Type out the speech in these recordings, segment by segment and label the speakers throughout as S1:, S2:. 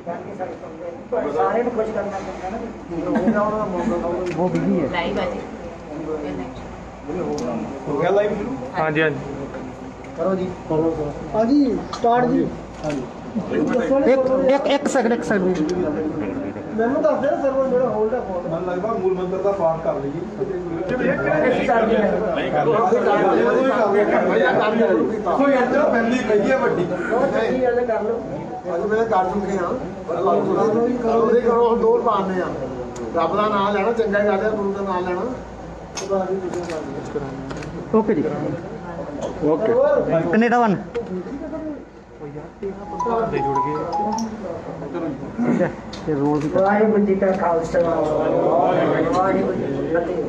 S1: सारे को खुश करना चाहता ना वो बिजी है लाइव है
S2: हो गया लाइव
S3: हाँ जी हाँ जी
S1: करो जी हाँ जी स्टार्ट जी एक सेकंड ਮੈਨੂੰ ਦੱਸ ਦੇ ਸਰਵਰ ਜਿਹੜਾ ਹੋਲਡ ਹੈ ਫੋਨ ਮੈਨੂੰ ਲੱਗਦਾ ਮੂਲ ਮੰਤਰ ਦਾ ਪਾਠ ਕਰ ਲਈਏ ਕੋਈ ਅੰਦਰ ਪਹਿਲੀ ਕਹੀਏ ਵੱਡੀ ਕੀ ਗੱਲ ਕਰ ਲਓ ਅੱਜ ਮੈਂ ਕਰ ਚੁੱਕੇ ਹਾਂ ਉਹਦੇ ਕਰੋ ਦੋ ਪਾਣੇ ਆ ਰੱਬ ਦਾ ਨਾਮ ਲੈਣਾ ਚੰਗਾ ਗੱਲ ਹੈ ਗੁਰੂ ਦਾ ਨਾਮ ਲੈਣਾ ਓਕੇ ਜੀ ਓਕੇ ਕੈਨੇਡਾ 1
S3: ਦੇ ਜੁੜ ਗਏ
S1: ਤੇ ਰੋਲ ਵੀ ਵਾਹਿਗੁਰੂ ਜੀ ਕਾ ਖਾਲਸਾ ਵਾਹਿਗੁਰੂ ਜੀ ਕੀ ਫਤਿਹ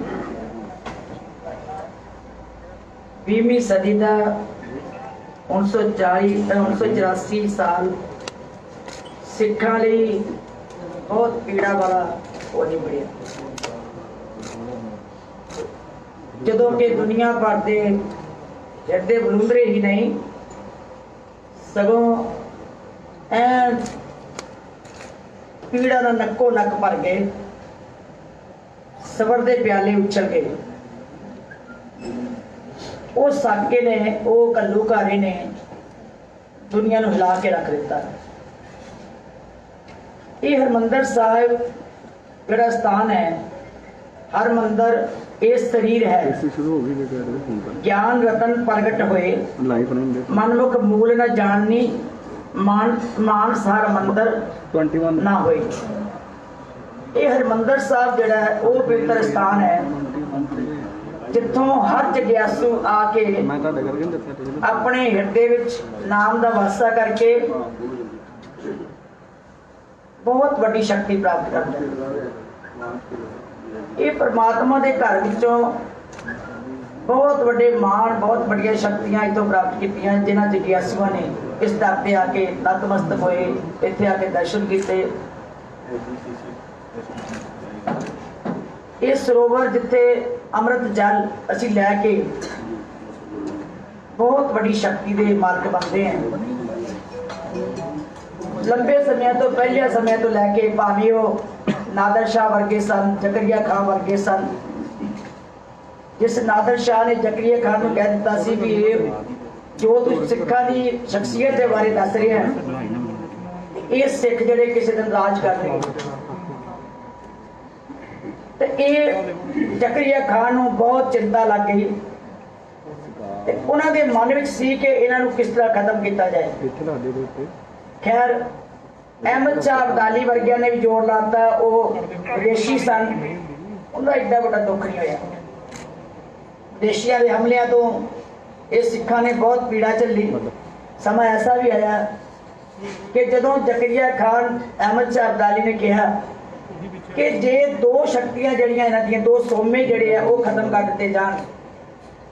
S1: 20ਵੀਂ ਸਦੀ ਦਾ 1984 ਸਾਲ ਸਿੱਖਾਂ ਲਈ ਬਹੁਤ ਪੀੜਾ ਵਾਲਾ ਹੋ ਨਿਬੜਿਆ ਜਦੋਂ ਕਿ ਦੁਨੀਆ ਭਰ ਦੇ ਹਿਰਦੇ ਬਲੂੰਦਰੇ ਹੀ ਨਹੀਂ ਸਗੋਂ ਐ ਪੀੜਾ ਦਾ ਨੱਕੋ ਨੱਕ ਭਰ ਗਏ ਸਬਰ ਦੇ ਪਿਆਲੇ ਉਛਲ ਗਏ ਉਹ ਸਾਕੇ ਨੇ ਉਹ ਘੱਲੂਘਾਰੇ ਨੇ ਦੁਨੀਆ ਨੂੰ ਹਿਲਾ ਕੇ ਰੱਖ ਦਿੱਤਾ ਇਹ ਹਰਮੰਦਰ ਸਾਹਿਬ ਜਿਹੜਾ ਸਥਾਨ ਹੈ ਹਰਮੰਦਰ ਇਹ ਸਰੀਰ ਹੈ ਗਿਆਨ ਰਤਨ ਪ੍ਰਗਟ ਹੋਏ ਮਨਮੁਖ ਮੂਲ ਨਾ ਜਾਣਨੀ ਮਾਨਸ ਹਰਮੰਦਰ 21 ਨਾ ਹੋਏ ਇਹ ਹਰਮੰਦਰ ਸਾਹਿਬ ਜਿਹੜਾ ਹੈ ਉਹ ਪਵਿੱਤਰ ਸਥਾਨ ਹੈ ਜਿੱਥੋਂ ਹਰ ਜਗਿਆਸੂ ਆ ਕੇ ਆਪਣੇ ਹਿਰਦੇ ਵਿੱਚ ਨਾਮ ਦਾ ਵਾਸਾ ਕਰਕੇ ਬਹੁਤ ਵੱਡੀ ਸ਼ਕਤੀ ਪ੍ਰਾਪਤ ਕਰਦਾ ਹੈ ਇਹ ਪ੍ਰਮਾਤਮਾ ਦੇ ਘਰ ਵਿੱਚੋਂ ਬਹੁਤ ਵੱਡੇ ਮਾਣ ਬਹੁਤ ਵੱਡੀਆਂ ਸ਼ਕਤੀਆਂ ਇਥੋਂ ਪ੍ਰਾਪਤ ਕੀਤੀਆਂ ਜਿਨ੍ਹਾਂ ਜਗਿਆਸੂਆਂ ਨੇ ਇਸ ਦਰ ਤੇ ਆ ਕੇ ਨਤਮਸਤਕ ਹੋਏ ਇੱਥੇ ਆ ਕੇ ਦਰਸ਼ਨ ਕੀਤੇ ਇਹ ਸਰੋਵਰ ਜਿੱਥੇ ਅੰਮ੍ਰਿਤ ਜਲ ਅਸੀਂ ਲੈ ਕੇ ਬਹੁਤ ਵੱਡੀ ਸ਼ਕਤੀ ਦੇ ਮਾਲਕ ਬਣਦੇ ਹਾਂ ਲੰਬੇ ਸਮੇਂ ਤੋਂ ਪਹਿਲੇ ਸਮੇਂ ਤੋਂ ਲੈ ਕੇ ਭਾਵੇਂ ਉਹ ਨਾਦਰ ਸ਼ਾਹ ਵਰਗੇ ਸਨ ਜ਼ਕਰੀਆ ਖਾਨ ਵਰਗੇ ਸਨ ਜਿਸ ਨਾਦਰ ਸ਼ਾਹ ਨੇ ਜ਼ਕਰੀਆ ਖਾਨ ਨੂੰ ਕਹਿ ਦਿੱਤਾ ਸੀ ਵੀ ਇਹ ਜੋ ਤੂੰ ਸਿੱਖਾਂ ਦੀ ਸ਼ਖਸੀਅਤ ਦੇ ਬਾਰੇ ਦੱਸ ਰਿਹਾ ਇਹ ਸਿੱਖ ਜਿਹੜੇ ਕਿਸੇ ਦਿਨ ਰਾਜ ਕਰਨਗੇ ਤੇ ਇਹ ਜ਼ਕਰੀਆ ਖਾਨ ਨੂੰ ਬਹੁਤ ਚਿੰਤਾ ਲੱਗ ਗਈ ਤੇ ਉਹਨਾਂ ਦੇ ਮਨ ਵਿੱਚ ਸੀ ਕਿ ਇਹਨਾਂ ਨੂੰ ਕਿਸ ਤਰ੍ਹਾਂ ਖਤਮ ਕੀਤਾ ਜਾਏ ਖੈਰ ਅਹਿਮਦ ਸ਼ਾਹ ਅਬਦਾਲੀ ਵਰਗਿਆਂ ਨੇ ਵੀ ਜ਼ੋਰ ਲਾਤਾ ਉਹ ਵਿਦੇਸ਼ੀ ਸਨ ਉਹਦਾ ਏਡਾ ਵੱਡਾ ਦੁੱਖ ਨਹੀਂ ਹੋਇਆ ਵਿਦੇਸ਼ੀਆਂ ਦੇ ਹਮਲਿਆਂ ਤੋਂ ਇਹ ਸਿੱਖਾਂ ਨੇ ਬਹੁਤ ਪੀੜਾ ਝੱਲੀ ਸਮਾਂ ਐਸਾ ਵੀ ਆਇਆ ਕਿ ਜਦੋਂ ਜ਼ਕਰੀਆ ਖਾਨ ਅਹਿਮਦ ਸ਼ਾਹ ਅਬਦਾਲੀ ਨੇ ਕਿਹਾ ਕਿ ਜੇ ਦੋ ਸ਼ਕਤੀਆਂ ਜਿਹੜੀਆਂ ਇਹਨਾਂ ਦੀਆਂ ਦੋ ਸੋਮੇ ਜਿਹੜੇ ਆ ਉਹ ਖਤਮ ਕਰ ਦਿੱਤੇ ਜਾਣ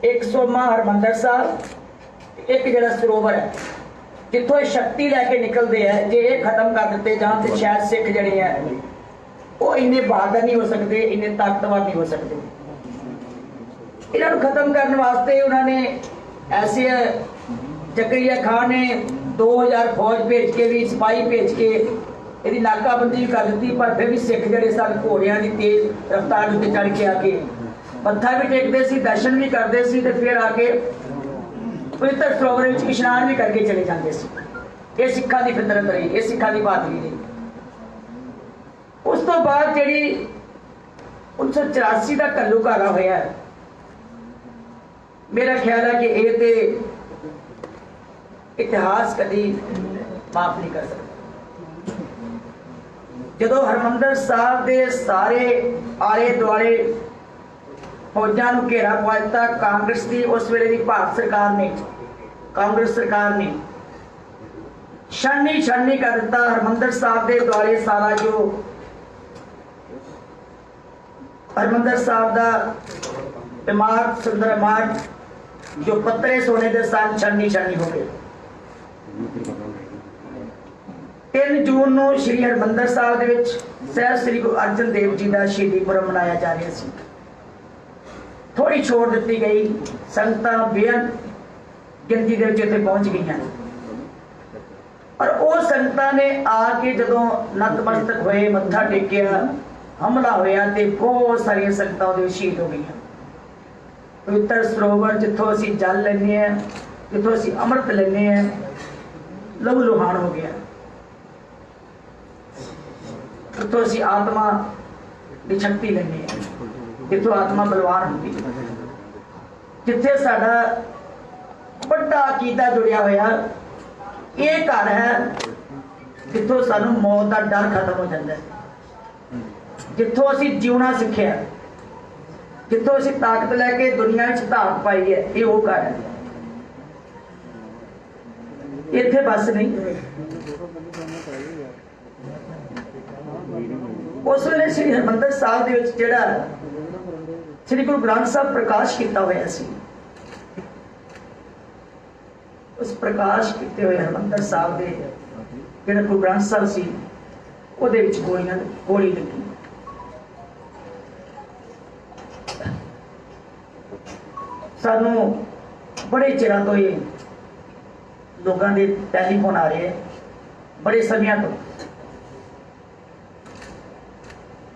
S1: ਇੱਕ ਸੋਮਾ ਹਰਮੰਦਰ ਸਾਹਿਬ ਇੱਕ ਜਿਹੜਾ ਸਰੋਵਰ ਹੈ ਜਿੱਥੋਂ ਇਹ ਸ਼ਕਤੀ ਲੈ ਕੇ ਨਿਕਲਦੇ ਆ ਜੇ ਇਹ ਖਤਮ ਕਰ ਦਿੱਤੇ ਜਾਣ ਤੇ ਸ਼ਾਇਦ ਸਿੱਖ ਜਿਹੜੇ ਆ ਉਹ ਇੰਨੇ ਬਹਾਦਰ ਨਹੀਂ ਹੋ ਸਕਦੇ ਇੰਨੇ ਤਾਕਤਵਰ ਨਹੀਂ ਹੋ ਸਕਦੇ ਇਹਨਾਂ ਨੂੰ ਖਤਮ ਕਰਨ ਵਾਸਤੇ ਉਹਨਾਂ ਨੇ ਐਸੇ ਜ਼ਕਰੀਆ ਖਾਨ ਨੇ 2000 ਫੌਜ ਭੇਜ ਕੇ ਵੀ ਸਿਪਾਹੀ ਭੇਜ ਕੇ ਇਹਦੀ ਨਾਕਾਬੰਦੀ ਵੀ ਕਰ ਦਿੱਤੀ ਪਰ ਫਿਰ ਵੀ ਸਿੱਖ ਜਿਹੜੇ ਸਨ ਘੋੜਿਆਂ ਦੀ ਤੇਜ਼ ਰਫ਼ਤਾਰ ਉੱਤੇ ਚੜ੍ਹ ਕੇ ਆ ਕੇ ਮੱਥਾ ਵੀ ਟੇਕਦੇ ਸੀ ਦਰਸ਼ਨ ਵੀ ਕਰਦੇ ਸੀ ਤੇ ਫਿਰ ਆ ਕੇ ਪਵਿੱਤਰ ਸਰੋਵਰ ਵਿੱਚ ਇਸ਼ਨਾਨ ਵੀ ਕਰਕੇ ਚਲੇ ਜਾਂਦੇ ਸੀ ਇਹ ਸਿੱਖਾਂ ਦੀ ਫਿਤਰਤ ਰਹੀ ਇਹ ਸਿੱਖਾਂ ਦੀ ਬਹਾਦਰੀ ਰਹੀ ਉਸ ਤੋਂ ਬਾਅਦ ਜਿਹੜੀ 1984 ਦਾ ਘੱਲੂਘਾਰਾ ਹੋਇਆ ਮੇਰਾ ਖਿਆਲ ਹੈ ਕਿ ਇਹ ਤੇ ਇਤਿਹਾਸ ਕਦੀ ਮਾਫ ਨਹੀਂ ਕਰ ਸਕਦਾ ਜਦੋਂ ਹਰਮੰਦਰ ਸਾਹਿਬ ਦੇ ਸਾਰੇ ਆਲੇ ਦੁਆਲੇ ਫੌਜਾਂ ਨੂੰ ਘੇਰਾ ਪਾ ਦਿੱਤਾ ਕਾਂਗਰਸ ਦੀ ਉਸ ਵੇਲੇ ਦੀ ਭਾਰਤ ਸਰਕਾਰ ਨੇ ਕਾਂਗਰਸ ਸਰਕਾਰ ਨੇ ਛਾਨਣੀ ਕਰ ਦਿੱਤਾ ਹਰਮੰਦਰ ਸਾਹਿਬ ਦੇ ਦੁਆਲੇ ਸਾਰਾ ਜੋ ਹਰਮੰਦਰ ਸਾਹਿਬ ਦਾ ਇਮਾਰਤ ਸੁੰਦਰ ਇਮਾਰਤ ਜੋ ਪੱਤਰੇ ਸੋਨੇ ਦੇ ਸਨ ਛਾਨਣੀ ਹੋ ਗਏ 3 ਜੂਨ ਨੂੰ ਸ਼੍ਰੀ ਹਰਮੰਦਰ ਸਾਹਿਬ ਦੇ ਵਿੱਚ ਸਹਿਬ ਸ੍ਰੀ ਗੁਰੂ ਅਰਜਨ ਦੇਵ ਜੀ ਦਾ ਸ਼ਹੀਦੀ ਪੁਰਬ ਮਨਾਇਆ ਜਾ ਰਿਹਾ ਸੀ ਥੋੜੀ ਛੋੜ ਦਿੱਤੀ ਗਈ ਸੰਗਤਾਂ ਬੇਅੰਤ ਗਿਣਤੀ ਦੇ ਵਿੱਚ ਇੱਥੇ ਪਹੁੰਚ ਗਈਆਂ और वो संगतां ने आके जदों नतमस्तक होए मत्था टेकिया हमला होया ते बहुत सारिया संगतां उहदे शहीद हो गई। पवित्र सरोवर जिथों असीं जल लैंदे हैं, जिथों असीं अमृत लैंदे हैं, लहू लुहान हो गया। जिथों असीं आत्मा की शक्ति लैंदे हैं, जिथों आत्मा बलवान होती है, जिथे साडा बड़ा अकीदा जुड़िया होया ये घर है जिथों सानू मौत का डर खत्म हो जाता है, जिथों असीं जीवना सीखिया, जिथों असीं ताकत लैके दुनिया में धाक पाई है, ये वो घर है। इत्थे बस नहीं, उस वेले श्री हरमंदिर साहिब दे विच जिहड़ा श्री गुरु ग्रंथ साहिब प्रकाश किया होया सी, उस प्रकाश किए हुए हरमंदिर साहिब दे जिहड़ा गुरु ग्रंथ साहिब सी उहदे विच गोली लगी। सानू बड़े चिरां तो ये लोगों के टैलीफोन आ रहे हैं, बड़े समय तो।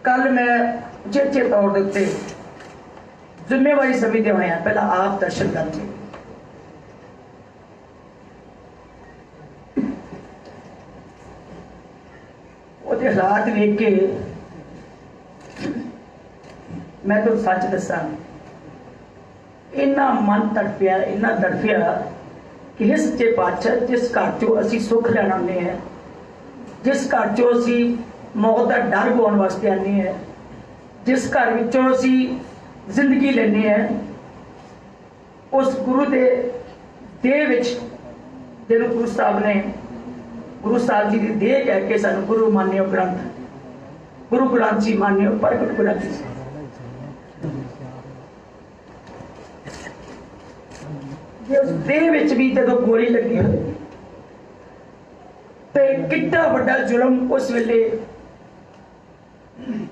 S1: कल मैं उचेचे तौर के उत्ते जिम्मेवारी समझते हुए पहला आप दर्शन करके उहदे हालात वेख के मैं तो सच दसा इन्ना मन तड़फिया, इन्ना तड़फिया कि हे सच्चे पातशाह, जिस घर चो असीं सुख लैण आउने हैं, जिस घर चो असीं मौत का डर गवाउण वास्ते आने हैं, जिस घर विचों असीं जिंदगी लेने हैं, उस गुरु के देह विच जिहनूं गुरु साहब ने गुरु साहब जी की देह कह के सानूं गुरु मान्यो ग्रंथ, गुरु ग्रंथ जी मान्यो प्रगट ग्रंथ जी। उस देह विच भी जदों गोली लगी हो ते कितना बड़ा जुल्म उस वेले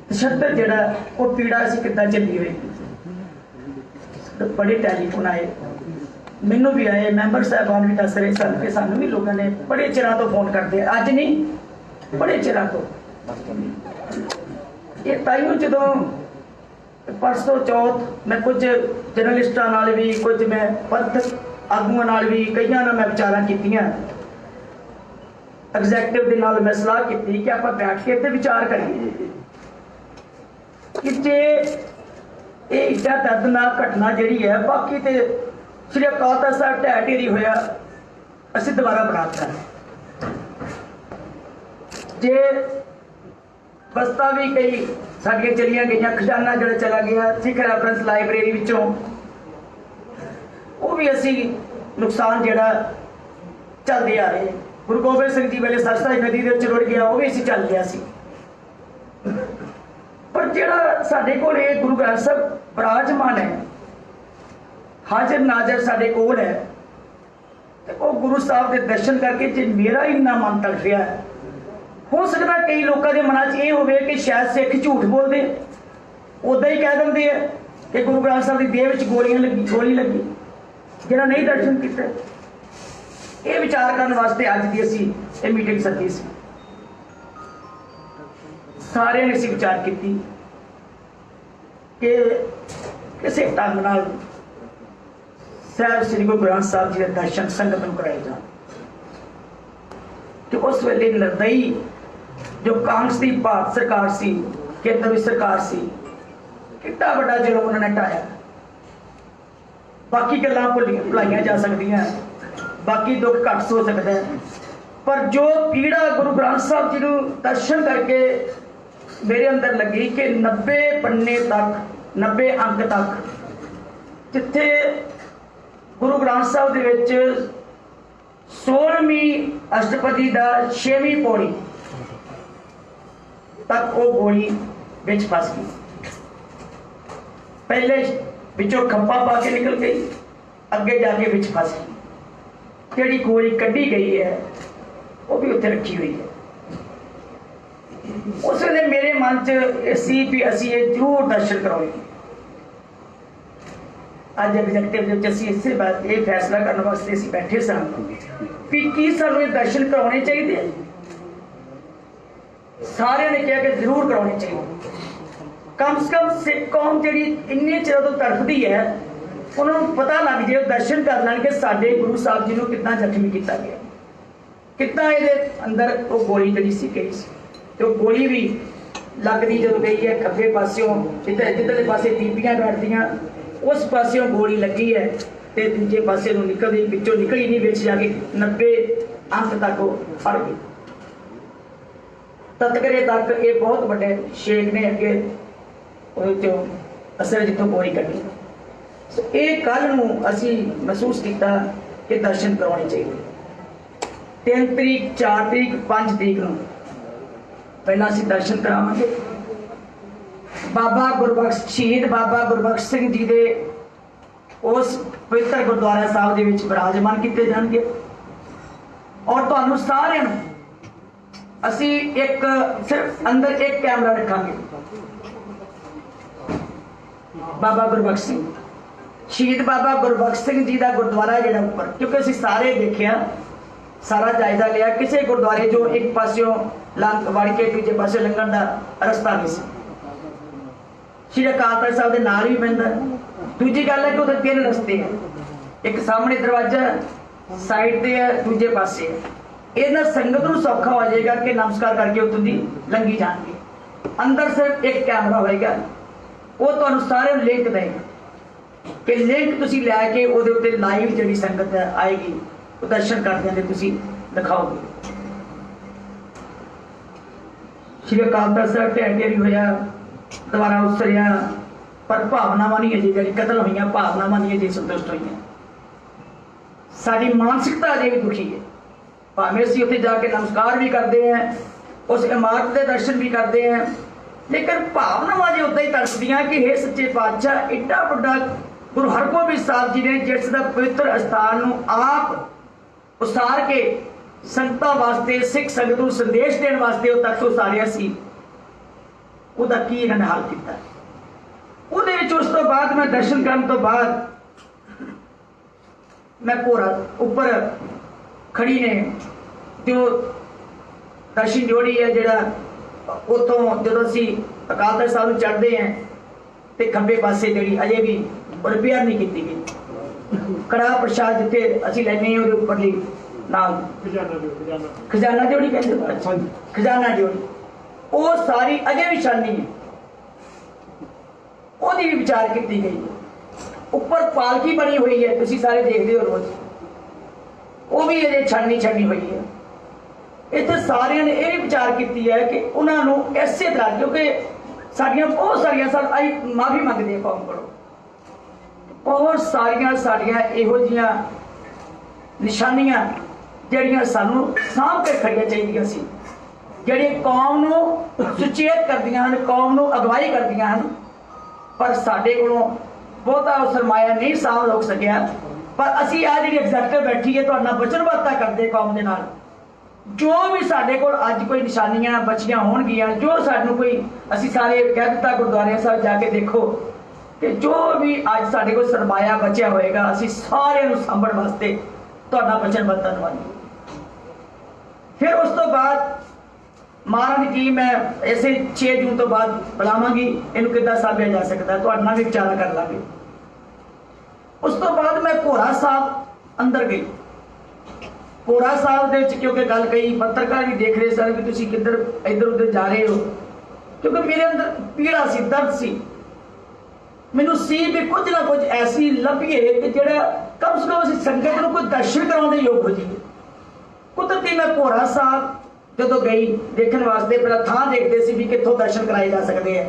S1: तशद्दद जिहड़ा वो पीड़ा सी किद्दां झल्ली होएगी। बड़े टैलीफोन आए, मैनू भी आए, मैंबर साहबान भी दस रहे सन कि सानू भी लोगों ने बड़े चिरां तो फोन करते, अज नहीं बड़े चिरां तो। ये ताइयों जदों परसों चौथ मैं कुछ जर्नलिस्टां नाल भी, कुछ मैं पंथ आगुआं नाल भी, कईयां नाल मैं विचारां कीतियां, एग्जैक्टिव दे नाल मैं सलाह की कि आपां बैठ के इत्थे विचार करिए कि जे ये इड्डा दर्दनाक घटना जिहड़ी है, बाकी ते श्री अकाल तख्त साहिब ढह ढेरी होया असीं दोबारा बनाता है। जे बस्तां भी कई साडियां चलियां गईयां, खजाना जिहड़ा चला गया सिख रैफरेंस लाइब्रेरी विचों, वो भी असीं नुकसान जिहड़ा चलदे आ रहे। गुरु गोबिंद सिंह जी वेले सरसाई नदी दे विच रुड़ गया, वो भी असीं चल गया सी। पर जिहड़ा साडे कोल ये गुरु ग्रंथ साहिब विराजमान है, हाजिर नाजर साडे कोल है, ते वो गुरु साहब के दर्शन करके जे मेरा इन्ना मन तड़फिया है, हो सकता कई लोगों के मन च ये होवे कि शायद सिख झूठ बोलते, उदा ही कह देंगे है कि गुरु ग्रंथ साहब की देह विच गोली लगी, जिन्हें नहीं दर्शन किए। ये विचार करने वास्ते अज की असी ये मीटिंग सदी सी। सारे ने असीं विचार की कि किसी ढंग नाल साहब श्री गुरु ग्रंथ साहब जी के दर्शन संगत नूं कराए जाण। कि उस वेले निर्दयी जो कांग्रेस की भारत सरकार सी, केंद्र की सरकार सी, कितना बड़ा जुल्म उन्होंने ढाया। बाकी गल्लां भुलाइयां जा सकदियां, बाकी दुख घट हो सकता है, पर जो पीड़ा गुरु ग्रंथ साहब जी नूं दर्शन करके मेरे अंदर लगी कि 90 पन्ने तक, 90 अंक तक, जिथे गुरु ग्रंथ साहब दे विच 16वीं अष्टपदी का 6वीं पौड़ी तक वो गोली बिच फस गई। पहले बिचों खप्पा पा के निकल गई, अगे जाके बिच फस गई। जिहड़ी गोली कढ़ी गई है वो भी उत्थे रखी हुई है। उस वेले मेरे मन च सी भी असी ये जरूर दर्शन कराएंगे। ਅੱਜ ਐਗਜ਼ੈਕਟਿਵ ਦੇ ਅਸੀਂ ਇਸੇ ਬਾਤ ਇਹ ਫੈਸਲਾ ਕਰਨ ਵਾਸਤੇ ਅਸੀਂ ਬੈਠੇ ਸਾਂ ਵੀ ਕੀ ਸਾਨੂੰ ਇਹ ਦਰਸ਼ਨ ਕਰਾਉਣੇ ਚਾਹੀਦੇ ਆ। ਸਾਰਿਆਂ ਨੇ ਕਿਹਾ ਕਿ ਜ਼ਰੂਰ ਕਰਾਉਣੇ ਚਾਹੀਦੇ। ਕਮ ਸੇ ਕਮ ਸਿੱਖ ਕੌਮ ਜਿਹੜੀ ਇੰਨੇ ਚਿਰ ਤੋਂ ਤੜਫਦੀ ਹੈ ਉਹਨਾਂ ਨੂੰ ਪਤਾ ਲੱਗ ਜੇ, ਦਰਸ਼ਨ ਕਰ ਲੈਣ ਕਿ ਸਾਡੇ ਗੁਰੂ ਸਾਹਿਬ ਜੀ ਨੂੰ ਕਿੱਦਾਂ ਜ਼ਖਮੀ ਕੀਤਾ ਗਿਆ, ਕਿੱਦਾਂ ਇਹਦੇ ਅੰਦਰ ਉਹ ਗੋਲੀ ਜਿਹੜੀ ਸੀ ਗਈ ਸੀ। ਤੇ ਉਹ ਗੋਲੀ ਵੀ ਲੱਗਦੀ ਜਦੋਂ ਗਈ ਹੈ ਖੱਬੇ ਪਾਸਿਓਂ, ਜਿੱਧਰਲੇ ਪਾਸੇ ਬੀਬੀਆਂ ਬੈਠਦੀਆਂ ਉਸ ਪਾਸਿਓਂ ਗੋਲੀ ਲੱਗੀ ਹੈ ਤੇ ਦੂਜੇ ਪਾਸੇ ਨੂੰ ਨਿਕਲਦੀ, ਵਿੱਚੋਂ ਨਿਕਲੀ ਨਹੀਂ, ਵਿੱਚ ਜਾ ਕੇ 90 ਅੰਕ ਤੱਕ ਉਹ ਫੜ ਗਈ। ਤਤਕਰੇ ਤੱਕ ਇਹ ਬਹੁਤ ਵੱਡੇ ਸ਼ੇਖ ਨੇ ਅੱਗੇ ਉਹਦੇ ਚੋਂ ਅਸਲ ਜਿੱਥੋਂ ਗੋਲੀ ਕੱਢੀ। ਇਹ ਕੱਲ ਨੂੰ ਅਸੀਂ ਮਹਿਸੂਸ ਕੀਤਾ ਕਿ ਦਰਸ਼ਨ ਕਰਾਉਣੇ ਚਾਹੀਦੇ। 3 ਤਰੀਕ 4 ਤਰੀਕ 5 ਤਰੀਕ ਨੂੰ ਪਹਿਲਾਂ ਅਸੀਂ ਦਰਸ਼ਨ ਕਰਾਵਾਂਗੇ। ਬਾਬਾ ਗੁਰਬਖਸ਼ ਸ਼ਹੀਦ ਬਾਬਾ ਗੁਰਬਖਸ਼ ਸਿੰਘ ਜੀ ਦੇ ਉਸ ਪਵਿੱਤਰ ਗੁਰਦੁਆਰਾ ਸਾਹਿਬ ਦੇ ਵਿੱਚ ਵਿਰਾਜਮਾਨ ਕੀਤੇ ਜਾਣਗੇ ਔਰ ਤੁਹਾਨੂੰ ਸਾਰਿਆਂ ਨੂੰ ਅਸੀਂ ਇੱਕ ਸਿਰਫ ਅੰਦਰ ਇੱਕ ਕੈਮਰਾ ਰੱਖਾਂਗੇ। ਬਾਬਾ ਗੁਰਬਖਸ਼ ਸਿੰਘ ਸ਼ਹੀਦ ਬਾਬਾ ਗੁਰਬਖਸ਼ ਸਿੰਘ ਜੀ ਦਾ ਗੁਰਦੁਆਰਾ ਜਿਹੜਾ ਉੱਪਰ, ਕਿਉਂਕਿ ਅਸੀਂ ਸਾਰੇ ਦੇਖਿਆ, ਸਾਰਾ ਜਾਇਜ਼ਾ ਲਿਆ, ਕਿਸੇ ਗੁਰਦੁਆਰੇ ਜੋ ਇੱਕ ਪਾਸਿਓਂ ਲੰਘ ਵੜ ਕੇ ਦੂਜੇ ਪਾਸੇ ਲੰਘਣ ਦਾ ਰਸਤਾ ਨਹੀਂ ਸੀ। ਸ਼੍ਰੀ ਅਕਾਲ ਤਖਤ ਸਾਹਿਬ ਦੇ ਨਾਲ ਹੀ ਪੈਂਦਾ। ਦੂਜੀ ਗੱਲ ਹੈ ਕਿ ਉਹਦੇ 3 ਰਸਤੇ ਹੈ, ਇੱਕ ਸਾਹਮਣੇ ਦਰਵਾਜ਼ਾ, ਸਾਈਡ ਤੇ ਹੈ, ਦੂਜੇ ਪਾਸੇ ਹੈ। ਇਹਨਾਂ ਸੰਗਤ ਨੂੰ ਸੌਖਾ ਹੋ ਜਾਏਗਾ ਕਿ ਨਮਸਕਾਰ ਕਰਕੇ ਉੱਥੋਂ ਦੀ ਲੰਘੀ ਜਾਣਗੇ। ਅੰਦਰ ਸਿਰਫ ਇੱਕ ਕੈਮਰਾ ਹੋਏਗਾ, ਉਹ ਤੁਹਾਨੂੰ ਸਾਰਿਆਂ ਨੂੰ ਲਿੰਕ ਦੇਗਾ ਕਿ ਲਿੰਕ ਤੁਸੀਂ ਲੈ ਕੇ ਉਹਦੇ ਉੱਤੇ ਲਾਈਵ ਜਿਹੜੀ ਸੰਗਤ ਆਏਗੀ ਉਹ ਦਰਸ਼ਨ ਕਰਦਿਆਂ ਦੇ ਤੁਸੀਂ ਦਿਖਾਓਗੇ। ਸ਼੍ਰੀ ਅਕਾਲ ਤਖਤ ਸਾਹਿਬ ਢਹਿ ਵੀ ਹੋਇਆ, ਦੁਬਾਰਾ ਉਸਰਿਆ, ਪਰ ਭਾਵਨਾਵਾਂ ਨਹੀਂ ਅਜੇ ਜਿਹੜੀ ਕਤਲ ਹੋਈਆਂ, ਭਾਵਨਾਵਾਂ ਨਹੀਂ ਅਜੇ ਸੰਤੁਸ਼ਟ ਹੋਈਆਂ। ਸਾਡੀ ਮਾਨਸਿਕਤਾ ਅਜੇ ਵੀ ਦੁਖੀ ਹੈ। ਭਾਵੇਂ ਅਸੀਂ ਉੱਥੇ ਜਾ ਕੇ ਨਮਸਕਾਰ ਵੀ ਕਰਦੇ ਹਾਂ, ਉਸ ਇਮਾਰਤ ਦੇ ਦਰਸ਼ਨ ਵੀ ਕਰਦੇ ਹਾਂ, ਲੇਕਿਨ ਭਾਵਨਾਵਾਂ ਜੇ ਉੱਦਾਂ ਹੀ ਤੜਫਦੀਆਂ ਕਿ ਹੇ ਸੱਚੇ ਪਾਤਸ਼ਾਹ, ਏਡਾ ਵੱਡਾ ਗੁਰੂ ਹਰਗੋਬਿੰਦ ਸਾਹਿਬ ਜੀ ਨੇ ਜਿਸ ਦਾ ਪਵਿੱਤਰ ਅਸਥਾਨ ਨੂੰ ਆਪ ਉਸਾਰ ਕੇ ਸੰਗਤਾਂ ਵਾਸਤੇ, ਸਿੱਖ ਸੰਗਤ ਨੂੰ ਸੰਦੇਸ਼ ਦੇਣ ਵਾਸਤੇ ਉਹ ਤੱਕ ਉਸਾਰਿਆ ਸੀ, ਉਹਦਾ ਕੀ ਇਹਨਾਂ ਨੇ ਹਾਲ ਕੀਤਾ। ਉਹਦੇ ਵਿੱਚ ਉਸ ਤੋਂ ਬਾਅਦ ਮੈਂ ਦਰਸ਼ਨ ਕਰਨ ਤੋਂ ਬਾਅਦ ਮੈਂ ਭੋਰਾ ਉੱਪਰ ਖੜੀ ਨੇ ਜੋ ਦਰਸ਼ਨ ਜੋੜੀ ਹੈ, ਜਿਹੜਾ ਉੱਥੋਂ ਜਦੋਂ ਅਸੀਂ ਅਕਾਲ ਤਖਤ ਸਾਹਿਬ ਨੂੰ ਚੜ੍ਹਦੇ ਹਾਂ ਤੇ ਖੱਬੇ ਪਾਸੇ ਜਿਹੜੀ ਅਜੇ ਵੀ ਰਿਪੇਅਰ ਨਹੀਂ ਕੀਤੀ ਗਈ, ਕੜਾ ਪ੍ਰਸ਼ਾਦ ਜਿੱਥੇ ਅਸੀਂ ਲੈਂਦੇ ਹਾਂ ਉਹਦੇ ਉੱਪਰਲੀ ਨਾਲ ਖਜ਼ਾਨਾ ਜੋੜੀ ਕਹਿੰਦੇ, ਖਜ਼ਾਨਾ ਜੋੜੀ, ਉਹ ਸਾਰੀ ਅਜੇ ਵੀ ਛਾਨੀ ਹੈ, ਉਹਦੀ ਵੀ ਵਿਚਾਰ ਕੀਤੀ ਗਈ। ਉੱਪਰ ਪਾਲਕੀ ਬਣੀ ਹੋਈ ਹੈ, ਤੁਸੀਂ ਸਾਰੇ ਦੇਖਦੇ ਹੋ ਰੋਜ਼, ਉਹ ਵੀ ਅਜੇ ਛਾਨੀ ਹੋਈ ਹੈ। ਇੱਥੇ ਸਾਰਿਆਂ ਨੇ ਇਹ ਵੀ ਵਿਚਾਰ ਕੀਤੀ ਹੈ ਕਿ ਉਹਨਾਂ ਨੂੰ ਇਸੇ ਤਰ੍ਹਾਂ, ਕਿਉਂਕਿ ਸਾਡੀਆਂ ਬਹੁਤ ਸਾਰੀਆਂ ਅਸੀਂ ਮਾਫੀ ਮੰਗਦੇ ਹਾਂ ਕੌਮ ਕੋਲੋਂ, ਬਹੁਤ ਸਾਰੀਆਂ ਸਾਡੀਆਂ ਇਹੋ ਜਿਹੀਆਂ ਨਿਸ਼ਾਨੀਆਂ ਜਿਹੜੀਆਂ ਸਾਨੂੰ ਸਾਂਭ ਕੇ ਖੜੀਆਂ ਚਾਹੀਦੀਆਂ ਸੀ, ਜਿਹੜੀਆਂ ਕੌਮ ਨੂੰ ਸੁਚੇਤ ਕਰਦੀਆਂ ਹਨ, ਕੌਮ ਨੂੰ ਅਗਵਾਈ ਕਰਦੀਆਂ ਹਨ, ਪਰ ਸਾਡੇ ਕੋਲੋਂ ਬਹੁਤਾ ਉਹ ਸਰਮਾਇਆ ਨਹੀਂ ਸਾਂਭ ਹੋ ਸਕਿਆ। ਪਰ ਅਸੀਂ ਆ ਜਿਹੜੀ ਐਗਜ਼ੈਕਟਿਵ ਬੈਠੀ ਹੈ ਤੁਹਾਡਾ ਵਚਨਬੱਧਤਾ ਕਰਦੇ ਕੌਮ ਦੇ ਨਾਲ, ਜੋ ਵੀ ਸਾਡੇ ਕੋਲ ਅੱਜ ਕੋਈ ਨਿਸ਼ਾਨੀਆਂ ਬਚੀਆਂ ਹੋਣਗੀਆਂ, ਜੋ ਸਾਨੂੰ ਕੋਈ, ਅਸੀਂ ਸਾਰੇ ਕਹਿ ਦਿੱਤਾ ਗੁਰਦੁਆਰੇ ਸਾਹਿਬ ਜਾ ਕੇ ਦੇਖੋ ਕਿ ਜੋ ਵੀ ਅੱਜ ਸਾਡੇ ਕੋਲ ਸਰਮਾਇਆ ਬਚਿਆ ਹੋਏਗਾ ਅਸੀਂ ਸਾਰਿਆਂ ਨੂੰ ਸਾਂਭਣ ਵਾਸਤੇ ਤੁਹਾਡਾ ਵਚਨਬੱਧਤਾ ਨਿਭਾਵਾਂਗੇ। ਫਿਰ ਉਸ ਤੋਂ ਬਾਅਦ ਮਹਾਰਾਜ ਕੀ ਮੈਂ ਇਸੇ 6 ਜੂਨ ਤੋਂ ਬਾਅਦ ਬੁਲਾਵਾਂਗੀ, ਇਹਨੂੰ ਕਿੱਦਾਂ ਸਾਂਭਿਆ ਜਾ ਸਕਦਾ ਤੁਹਾਡੇ ਨਾਲ ਵੀ ਵਿਚਾਰਾ ਕਰ ਲਾਂਗੇ। ਉਸ ਤੋਂ ਬਾਅਦ ਮੈਂ ਭੋਰਾ ਸਾਹਿਬ ਅੰਦਰ ਗਈ। ਭੋਰਾ ਸਾਹਿਬ ਦੇ ਵਿੱਚ ਕਿਉਂਕਿ ਗੱਲ ਕਈ ਪੱਤਰਕਾਰ ਵੀ ਦੇਖ ਰਹੇ ਸਨ ਕਿ ਤੁਸੀਂ ਕਿੱਧਰ ਇੱਧਰ ਉੱਧਰ ਜਾ ਰਹੇ ਹੋ, ਕਿਉਂਕਿ ਮੇਰੇ ਅੰਦਰ ਪੀੜਾ ਸੀ, ਦਰਦ ਸੀ, ਮੈਨੂੰ ਸੀ ਵੀ ਕੁਝ ਨਾ ਕੁਝ ਐਸੀ ਲੱਭੀਏ ਕਿ ਜਿਹੜਾ ਕਮ ਸੇ ਕਮ ਅਸੀਂ ਸੰਗਤ ਨੂੰ ਕੋਈ ਦਰਸ਼ਨ ਕਰਾਉਣ ਦੇ ਯੋਗ ਹੋ ਜਾਈਏ। ਕੁਦਰਤੀ ਮੈਂ ਭੋਰਾ ਸਾਹਿਬ ਜਦੋਂ ਗਈ ਦੇਖਣ ਵਾਸਤੇ, ਪਹਿਲਾਂ ਥਾਂ ਦੇਖਦੇ ਸੀ ਵੀ ਕਿੱਥੋਂ ਦਰਸ਼ਨ ਕਰਾਏ ਜਾ ਸਕਦੇ ਆ,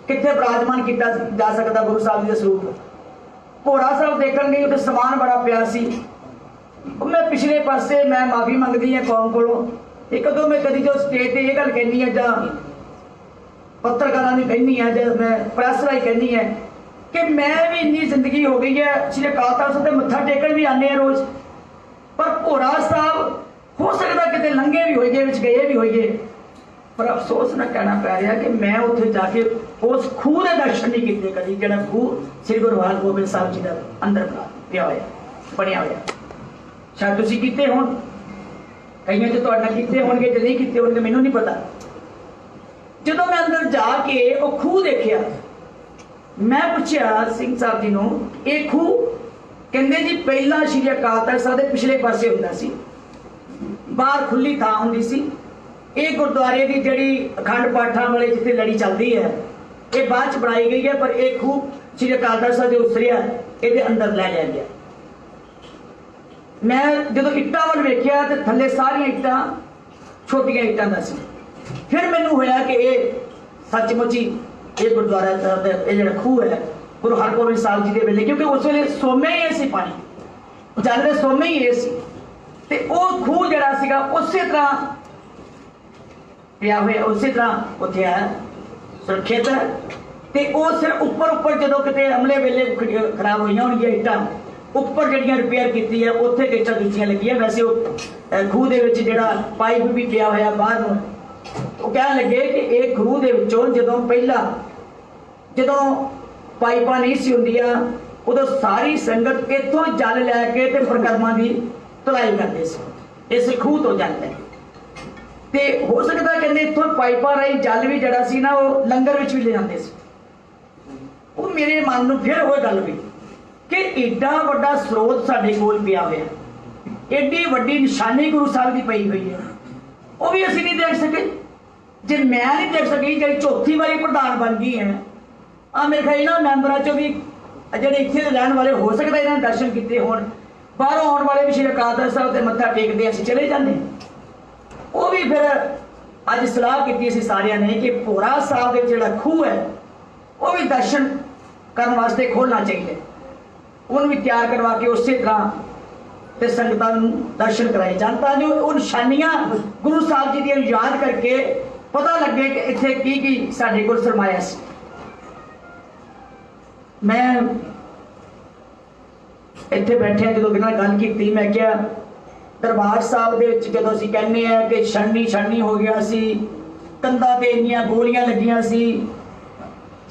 S1: ਕਿੱਥੇ ਬਿਰਾਜਮਾਨ ਕੀਤਾ ਜਾ ਸਕਦਾ ਗੁਰੂ ਸਾਹਿਬ ਜੀ ਦੇ ਸਰੂਪ। ਭੋਰਾ ਸਾਹਿਬ ਦੇਖਣ ਗਈ, ਉੱਥੇ ਸਮਾਨ ਬੜਾ ਪਿਆ ਸੀ। ਮੈਂ ਪਿਛਲੇ ਪਾਸੇ ਮੈਂ ਮਾਫੀ ਮੰਗਦੀ ਹਾਂ ਕੌਮ ਕੋਲੋਂ, ਇੱਕ ਦੋ ਮੈਂ ਕਦੀ ਜੋ ਸਟੇਜ ਤੇ ਇਹ ਗੱਲ ਕਹਿੰਦੀ ਹਾਂ ਜਾਂ ਪੱਤਰਕਾਰਾਂ ਨੂੰ ਕਹਿੰਦੀ ਹਾਂ ਜਾਂ ਮੈਂ ਪ੍ਰੈਸ ਰਾਹੀਂ ਕਹਿੰਦੀ ਹਾਂ ਕਿ ਮੈਂ ਵੀ ਇੰਨੀ ਜ਼ਿੰਦਗੀ ਹੋ ਗਈ ਹੈ, ਸ਼੍ਰੀ ਅਕਾਲ ਤਖਤ ਸਾਹਿਬ ਤੇ ਮੱਥਾ ਟੇਕਣ ਵੀ ਆਉਂਦੇ ਆ ਰੋਜ਼, ਪਰ ਭੋਰਾ ਸਾਹਿਬ ਹੋ ਸਕਦਾ ਕਿਤੇ ਲੰਘੇ ਵੀ ਹੋਈਏ, ਵਿੱਚ ਗਏ ਵੀ ਹੋਈਏ, पर अफसोस ना कहना पै रहा कि मैं उत्थे जाके उस खूह के दर्शन नहीं किए कभी, जो खूह श्री गुरु हरगोबिंद साहब जी का अंदर पिया होया बनया होया। शायद तुसीं कीते होण, कईयां जो तुहाडे नाल कीते होणगे, जो नहीं कीते होणगे मैनूं नहीं पता। जदों मैं अंदर जाके वो खूह देखिया, मैं पूछया सिंह साहब जी नूं, ये खूह कहंदे जी पहला श्री अकाल तख्त साहब दे पिछले पासे हुंदा सी, बाहर खुली थां हुंदी सी। ये गुरुद्वारे की जिहड़ी अखंड पाठां वाले जिथे लड़ी चलती है, ये बाद च बनाई गई है, पर एक खूह श्री अकाल तख्त साहब जो उतरिया ये अंदर लै लिया गया। मैं जो इट्टां वल वेखिया तो थल्ले सारियां इट्टां छोटियां इट्टां दा सी। फिर मैनूं होया कि ये सचमुच ही ये गुरुद्वारा साहब दा ये जिहड़ा खूह है गुरु हरगोबिंद साहब जी के वेले, क्योंकि उस वेले सोमे ही सी, पानी चलदे सोमे ही ये सी, ते वो खूह जिहड़ा सीगा उसे तरह पिया हुआ, उसी तरह उत्थे है सुरक्षित है। ते वो सिर्फ उपर उपर जो किते हमले वेले खराब हुई होणगियां इट्टां उपर जिहड़ियां रिपेयर कीती है, उत्थे इट्टां दूसरियां लगियां। वैसे वो खूह दे विच जिहड़ा पाइप भी पिया होया बाहर नूं, वो कहण लगे कि ये खूह दे विचों जदों पहिला जदों पाइपां नहीं सी हुंदियां उदों सारी संगत इत्थों जल लैके ते परिक्रमा दी धुलाई करदे सी, इस खूह तो जल लैके। ते हो सकता कहते इत्थों पाइपां राही जल भी जड़ा सी ना वो लंगर विच भी ले जाते सी। वो मेरे मन में फिर वो गल हुई कि एडा वड्डा स्रोत साडे कोल पिया होया, एडी वड्डी निशानी गुरु साहब की पई हुई है, वो भी असीं नहीं देख सके। जे मैं नहीं देख सकी, जी चौथी बारी प्रधान बन गई है, मेरे ख्याल इन्हां मैंबरां चों भी जिहड़े इत्थे रहण वाले हो सकता इन्हां दर्शन कीते होण, बाहरों आउण वाले भी श्री अकाल तख्त साहब ते मत्था टेकदे असीं चले जांदे। वो भी फिर अज सलाह की सारिया ने कि भोरा साहब के जिहड़ा खूह है वो भी दर्शन करने वास्ते खोलना चाहिए, उन्हें भी तैयार करवा के उस तरह ते संगतां नूं दर्शन कराए जान, तां जो उन निशानियां गुरु साहब जी दी याद करके पता लगे कि इत्थे की साडे कोल सरमाया सी। मैं इत्थे बैठे जो गल की, मैं क्या दरबार साहब दे विच जदों असीं कहने हैं कि छन्नी हो गया सी, कंधां ते इन्नियां गोलियां लगियां सी,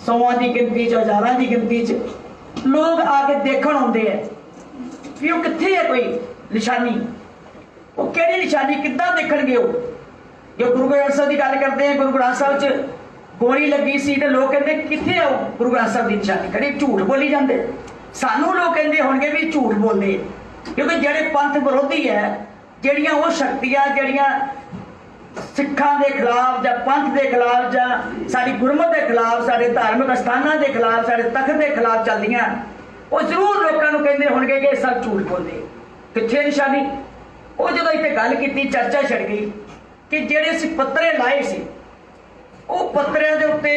S1: 100 की गिनती च, 1000 की गिनती च लोग आके देखण आउंदे हैं कि वो कित्थे है कोई निशानी, वो किहड़ी निशानी किद्दां देखणगे। वो जो गुरु ग्रंथ साहब की गल करते हैं, गुरु ग्रंथ साहब च गोली लगी सी ते लोग कहंदे कित्थे है वो गुरु ग्रंथ साहब की निशानी, कड़ी झूठ बोली जाते। सानू लोग कहंदे होणगे भी झूठ बोलदे, क्योंकि जेडे पंथ विरोधी है, जड़ियां वो शक्तियां जड़ियां सिखां दे खिलाफ या पंथ के खिलाफ या साडी गुरमत के खिलाफ, साडे धार्मिक अस्थानां के खिलाफ, साडे तख्त के खिलाफ चलदियां, वो जरूर लोगों को कहंदे होणगे कि सब झूठ बोलदे। कित्थे निशानी? वो जदों इत्थे गल कीती चर्चा छड़ गई कि जेडे असीं पत्तरे लाए सी, वो पत्तरिਆਂ ਦੇ ਉੱਤੇ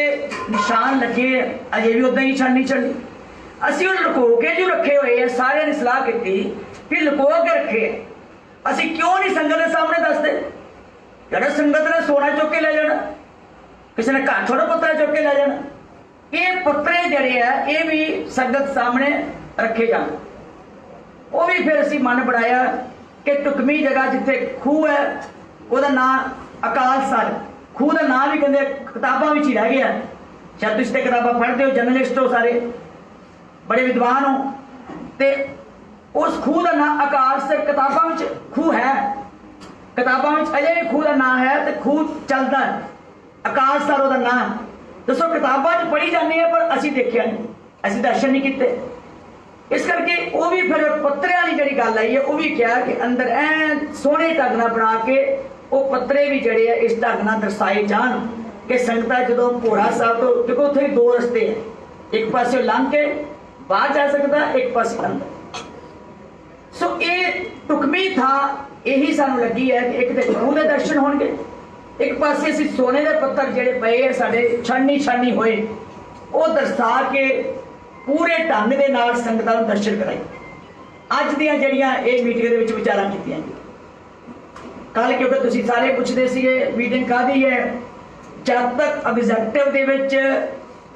S1: निशान लगे, अजे भी उदां ही निशानी चली। असीं वो लुको के जो रखे हुए है, सारे ने सलाह की भी लुको के रखे, असीं क्यों नहीं संगत के सामने दसते। जरा संगत ने सोना चुक के ले जाना, किसी ने घर थोड़ा पत्तरा चुक के ले जाना, ये पत्तरे जड़े है ये भी संगत सामने रखे जान। वो भी फिर असीं मन बनाया कि टुकमी जगह जिथे खूह है वह नाम अकाल सर, खूह का नाम भी कहते किताबों में ही रह गया। शायद तुसीं ते किताबां पढ़ते हो, जर्नलिस्ट हो, सारे बड़े विद्वान हो, ते उस खूह का नाम अकाल सर किताबों में खूह है, किताबों में अजे भी खूह का नाम है, तो खूह चलता है अकाल सर वह नाम। दसो किताबों में पढ़ी जाती है पर असीं देखिया नहीं, असीं दर्शन नहीं किए। इस करके वो भी फिर पत्तरियां की जिहड़ी गल आई है, वो भी कहा कि अंदर ऐ सोहने ढंग नाल बना के वो पत्तरे भी जड़े है इस ढंग नाल दर्शाए जान कि संगतां जदों भोरा साहब तो, क्योंकि उत्थे दो रस्ते हैं, एक पासे लंघ के बाहर जा सकता, एक पासे अंदर। सो ये टुकमी था, यही सानू लगी है कि एक तो खूह के दर्शन होणगे, एक पासे असीं सोने के पत्थर जिहड़े पए है साडे छानी होए, वो दर्शा के पूरे ढंग के नाल संगतां नूं दर्शन कराई। अज दियां जिहड़ियां ये मीटिंग दे विच विचारां कीतियां कल, क्योंकि तुसीं सारे पुछदे सीगे मीटिंग काहदी है, जब तक ऑब्जेक्टिव दे विच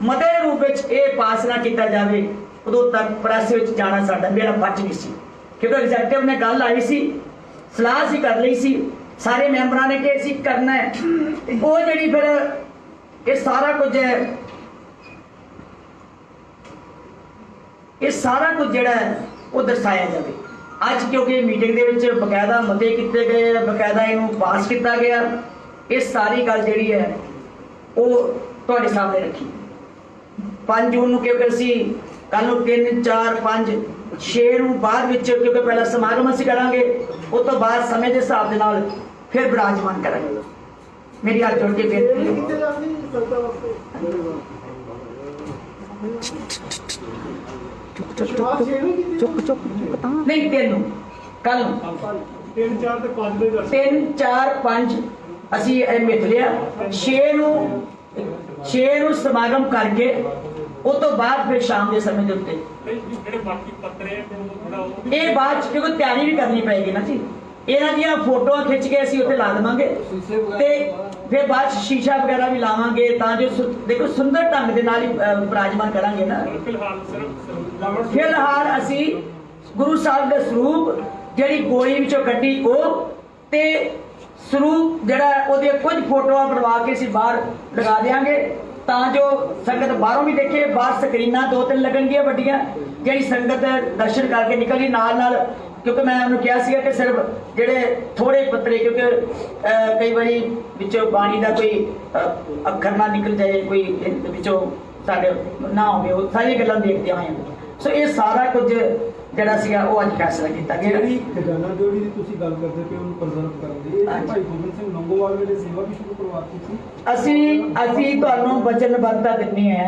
S1: मते रूप विच ये पास ना किया जाए उदों तक प्रेस विच जाना साडा मेरा फर्ज नहीं सी, क्योंकि एग्जैक्टिव ने गल आई सी, सलाह सी कर ली सी, सारे मैंबरां ने कि असीं करना है, ते वो जिहड़ी फिर ये सारा कुछ है, ये सारा कुछ जिहड़ा है वो दर्शाया जाए। अज क्योंकि मीटिंग दे विच बकायदा मते कीते गए, बकायदा इनू पास किया गया, ये सारी गल जिहड़ी है वो तुहाडे सामने रखी। 5 जून नूं क्योंकि असीं कल नूं 3, 4, 5, 6 नूं बाद विच क्योंकि पहला समागम असीं करांगे, उस तो बाद समय के हिसाब दे नाल फिर विराजमान करांगे। मेरी हाथ जोड़ के बेनती नहीं, 3 कल 3, 4, 5 असीं मिथ लिया, 6 नूं समागम करके उस तो बाद फिर शाम के समय के उत्ते ये बाद क्योंकि तैयारी भी करनी पड़ेगी ना जी। इन्हां दियां फोटोआं खिंच के असीं उत्ते ला देवांगे ते फिर बाद शीशा वगैरह भी लावांगे, तां जो देखो सुंदर ढंग दे नाल ही विराजमान करांगे ना। फिलहाल असीं गुरु साहब दे स्वरूप जिहड़ी गोली विचों कड्ढी वो ते स्वरूप जिहड़ा ओहदी कुछ फोटोआं बनवा के असीं बाहर लगा देंगे, तां जो संगत बाहरों भी देखे। बाहर स्क्रीनां 2-3 लगणगियां वड्डियां, जिहड़ी संगत दर्शन करके निकली नाल क्योंकि मैं उन्होंने कहा सीगा कि सिर्फ जिहड़े थोड़े पत्रे, क्योंकि कई बारी विचों बाणी का कोई अखर ना निकल जाए, कोई विचों साडे ना होवे, वो सारी गल्लां देखते आए हैं। सो ये सारा कुछ जिहड़ा सीगा वो अज फैसला किया गया।
S2: ਜਿਹੜੀ ਖਜ਼ਾਨਾ ਚੋਰੀ ਦੀ ਤੁਸੀਂ ਗੱਲ ਕਰਦੇ ਪਏ ਉਹਨੂੰ ਪ੍ਰੀਜ਼ਰਵ ਕਰਨ ਦੀ, ਇਹ ਭਾਈ ਗੋਬਿੰਦ ਸਿੰਘ ਲੰਗੋਵਾਲ ਵੇਲੇ ਸੇਵਾ ਵੀ ਸ਼ੁਰੂ ਕਰਵਾਤੀ ਸੀ।
S1: ਅਸੀਂ ਤੁਹਾਨੂੰ ਵਚਨਬੱਧਤਾ ਦਿੰਨੀ ਹੈ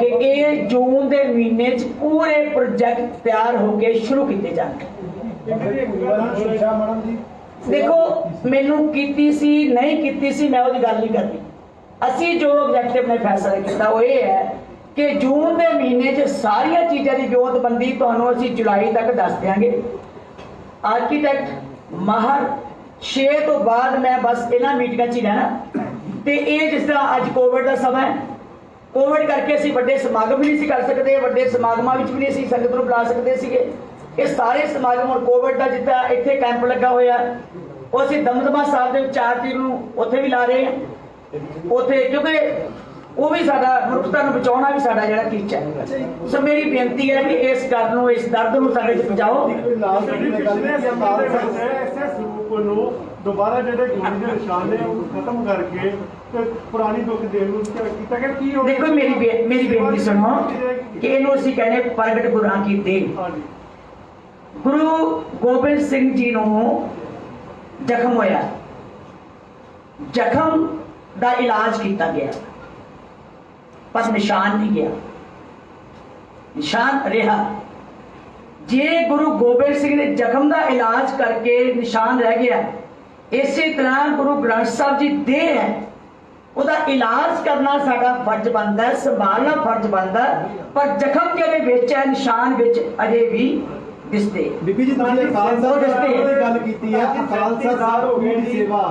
S1: ਕਿ ਇਹ ਜੂਨ ਦੇ ਮਹੀਨੇ 'ਚ ਪੂਰੇ ਪ੍ਰੋਜੈਕਟ ਤਿਆਰ ਹੋ ਕੇ ਸ਼ੁਰੂ ਕੀਤੇ ਜਾਣਗੇ। देखो मैनू कीती सी नहीं कीती सी मैं वो गल नहीं करनी। असी जो ऑब्जेक्टिव ने फैसला किया वो ये है कि जून के महीने च सारिया चीज़ों की ब्योतबंदी तुहानू असी जुलाई तक दस देंगे। आर्कीटैक्ट माहर 6 तो बाद मैं बस इन्हां मीटिंगां च ही रहना, तो ये जिस तरह अज कोविड का समय है, कोविड करके असी वड्डे समागम भी नहीं सी कर सकते, वड्डे समागमां विच भी नहीं असी संगत नूं बुला सकते सीगे। ये सारे समागम और कोविड का जितना इत्थे कैंप लगा होया वो असीं दमदमा साहब दे 4 तरीक नूं उत्थे भी ला रहे हैं उत्थे, क्योंकि वो भी साडा मनुष्यता नूं बचाउणा भी साडा जिहड़ा टीचा है। सो मेरी बेनती है कि इस गल नूं, इस दर्द नूं साडे च बचाओ।
S2: दोबारा ਜਿਹੜੇ ਗੋਲੀ ਦੇ ਨਿਸ਼ਾਨ ਨੇ ਉਹ ਖਤਮ ਕਰਕੇ ਤੇ ਪੁਰਾਣੀ ਦੁੱਖ ਦੇਣ ਨੂੰ ਕੀਤਾ ਕਿ ਕੀ ਹੋਵੇ।
S1: देखो मेरी बेनती सुनो कि इहनूं असीं कहने प्रगट गुरां की देन। गुरु गोबिंद सिंह जी नूं जख्म होया, जख्म का इलाज किया गया पर निशान नहीं गया, निशान रहा। जे गुरु गोबिंद सिंह ने जख्म का इलाज करके निशान रह गया, इसी तरह गुरु ग्रंथ साहब जी दे है ਉਹਦਾ इलाज करना साडा फर्ज बनता है, संभालना फर्ज बनता है, पर जख्म जिहड़े विच है निशान विच अजे भी दिसते।
S2: बीबी जी तुसीं खालसा दी गल कीती है, खालसा साहब की सेवा